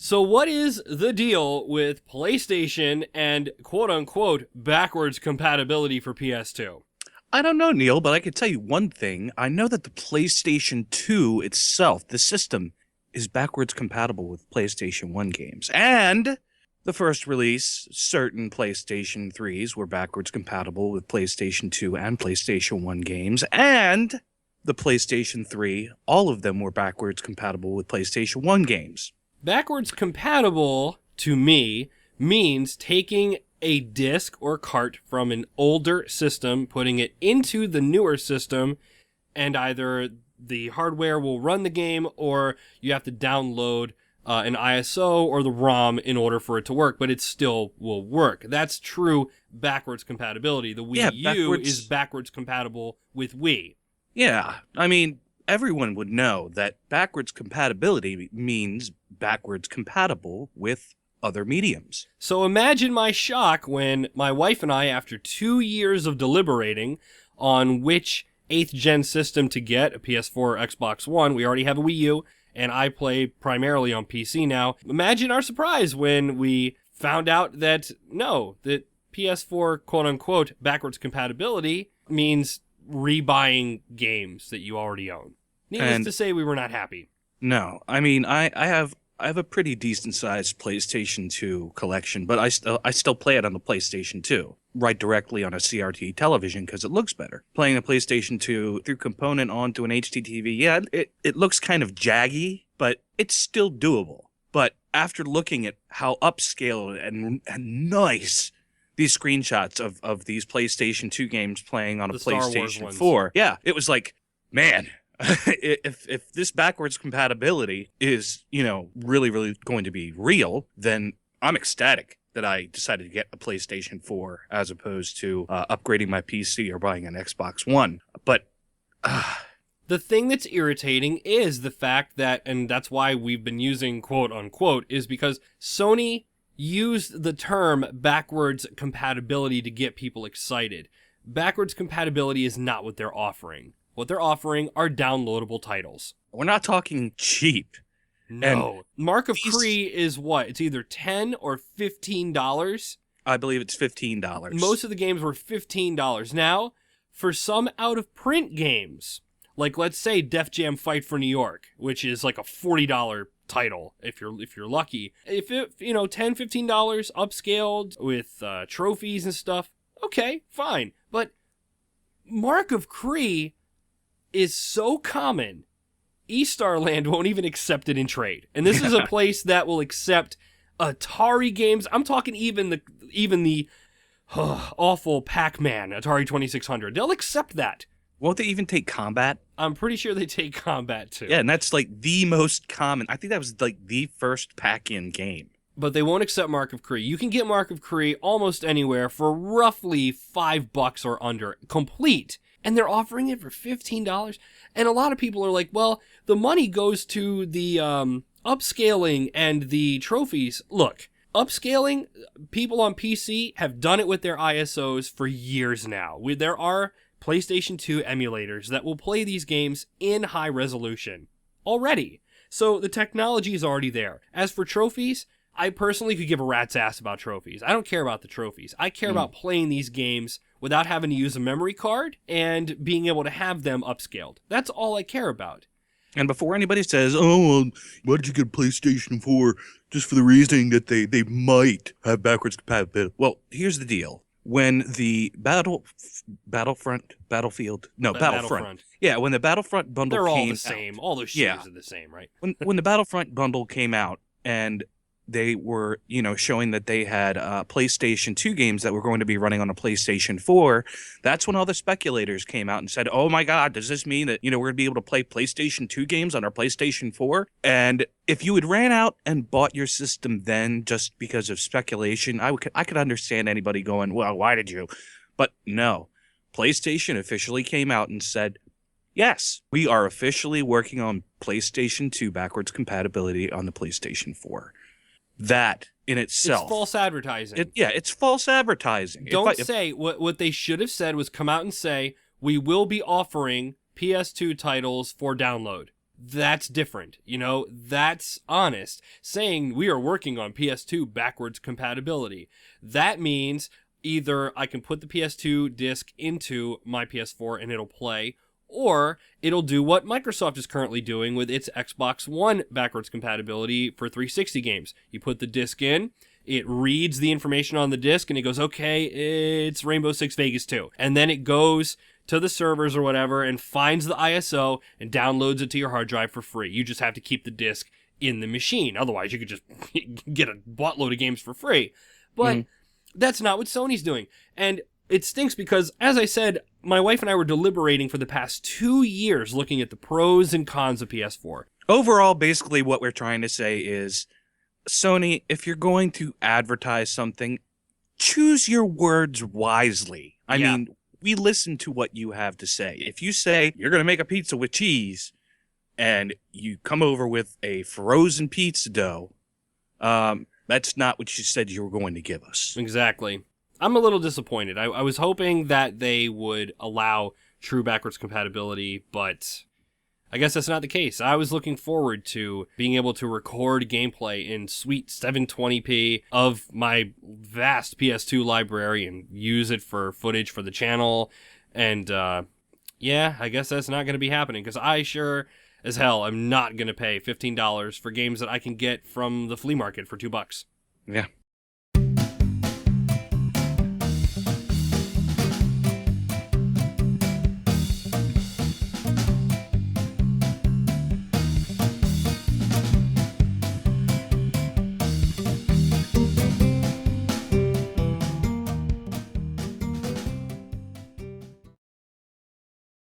So what is the deal with PlayStation and quote-unquote backwards compatibility for PS2? I don't know, Neil, but I can tell you one thing. I know that the PlayStation 2 itself, the system, is backwards compatible with PlayStation 1 games. And the first release, certain PlayStation 3s were backwards compatible with PlayStation 2 and PlayStation 1 games. And the PlayStation 3, all of them were backwards compatible with PlayStation 1 games. Backwards compatible, to me, means taking a disc or cart from an older system, putting it into the newer system, and either the hardware will run the game or you have to download an ISO or the ROM in order for it to work, but it still will work. That's true backwards compatibility. The Wii U is backwards compatible with Wii. Yeah, I mean, everyone would know that backwards compatibility means backwards compatible with other mediums. So imagine my shock when my wife and I, after 2 years of deliberating on which 8th gen system to get, a PS4 or Xbox One, we already have a Wii U, and I play primarily on PC now. Imagine our surprise when we found out that that PS4 quote-unquote backwards compatibility means rebuying games that you already own. Needless to say, we were not happy. No, I mean, I have a pretty decent sized PlayStation 2 collection, but I still play it on the PlayStation 2, right directly on a CRT television because it looks better. Playing a PlayStation 2 through component onto an HDTV, yeah, it looks kind of jaggy, but it's still doable. But after looking at how upscale and nice these screenshots of these PlayStation 2 games playing on a PlayStation 4, yeah, it was like, man, if this backwards compatibility is, really going to be real, then I'm ecstatic that I decided to get a PlayStation 4 as opposed to upgrading my PC or buying an Xbox One. But the thing that's irritating is the fact that, and that's why we've been using quote unquote, is because Sony used the term backwards compatibility to get people excited. Backwards compatibility is not what they're offering. What they're offering are downloadable titles. We're not talking cheap. No. Mark of Cree is what? It's either $10 or $15. I believe it's $15. Most of the games were $15. Now, for some out-of-print games, like let's say Def Jam Fight for New York, which is like a $40 title if you're lucky. If it, $10, $15 upscaled with trophies and stuff, okay, fine. But Mark of Cree is so common, eStarland won't even accept it in trade. And this is a place that will accept Atari games. I'm talking even the awful Pac-Man, Atari 2600. They'll accept that. Won't they even take Combat? I'm pretty sure they take Combat too. Yeah, and that's like the most common. I think that was like the first pack-in game. But they won't accept Mark of Cree. You can get Mark of Cree almost anywhere for roughly $5 or under, complete. And they're offering it for $15. And a lot of people are like, well, the money goes to the upscaling and the trophies. Look, upscaling, people on PC have done it with their ISOs for years now. There are PlayStation 2 emulators that will play these games in high resolution already. So the technology is already there. As for trophies, I personally could give a rat's ass about trophies. I don't care about the trophies. I care about playing these games without having to use a memory card and being able to have them upscaled. That's all I care about. And before anybody says, oh, well, why did you get a PlayStation 4 just for the reasoning that they might have backwards compatibility? Well, here's the deal. When the Battlefront. Yeah, when the Battlefront bundle came out. They're all the same. All those shooters are the same, right? When the Battlefront bundle came out and they were, showing that they had PlayStation 2 games that were going to be running on a PlayStation 4, that's when all the speculators came out and said, oh my God, does this mean that, we're going to be able to play PlayStation 2 games on our PlayStation 4? And if you had ran out and bought your system then just because of speculation, I could understand anybody going, well, why did you? But no, PlayStation officially came out and said, yes, we are officially working on PlayStation 2 backwards compatibility on the PlayStation 4. That in itself. It's false advertising. It's false advertising. Don't say what they should have said was come out and say, we will be offering PS2 titles for download. that's different. That's honest. Saying we are working on PS2 backwards compatibility. That means either I can put the PS2 disc into my PS4 and it'll play, or it'll do what Microsoft is currently doing with its Xbox One backwards compatibility for 360 games. You put the disc in, it reads the information on the disc, and it goes, okay, it's Rainbow Six Vegas 2. And then it goes to the servers or whatever and finds the ISO and downloads it to your hard drive for free. You just have to keep the disc in the machine. Otherwise, you could just get a buttload of games for free. But that's not what Sony's doing. And it stinks because, as I said, my wife and I were deliberating for the past 2 years looking at the pros and cons of PS4. Overall, basically what we're trying to say is, Sony, if you're going to advertise something, choose your words wisely. I mean, we listen to what you have to say. If you say you're going to make a pizza with cheese and you come over with a frozen pizza dough, that's not what you said you were going to give us. Exactly. I'm a little disappointed. I was hoping that they would allow true backwards compatibility, but I guess that's not the case. I was looking forward to being able to record gameplay in sweet 720p of my vast PS2 library and use it for footage for the channel. And yeah, I guess that's not going to be happening because I sure as hell am not going to pay $15 for games that I can get from the flea market for $2. Yeah.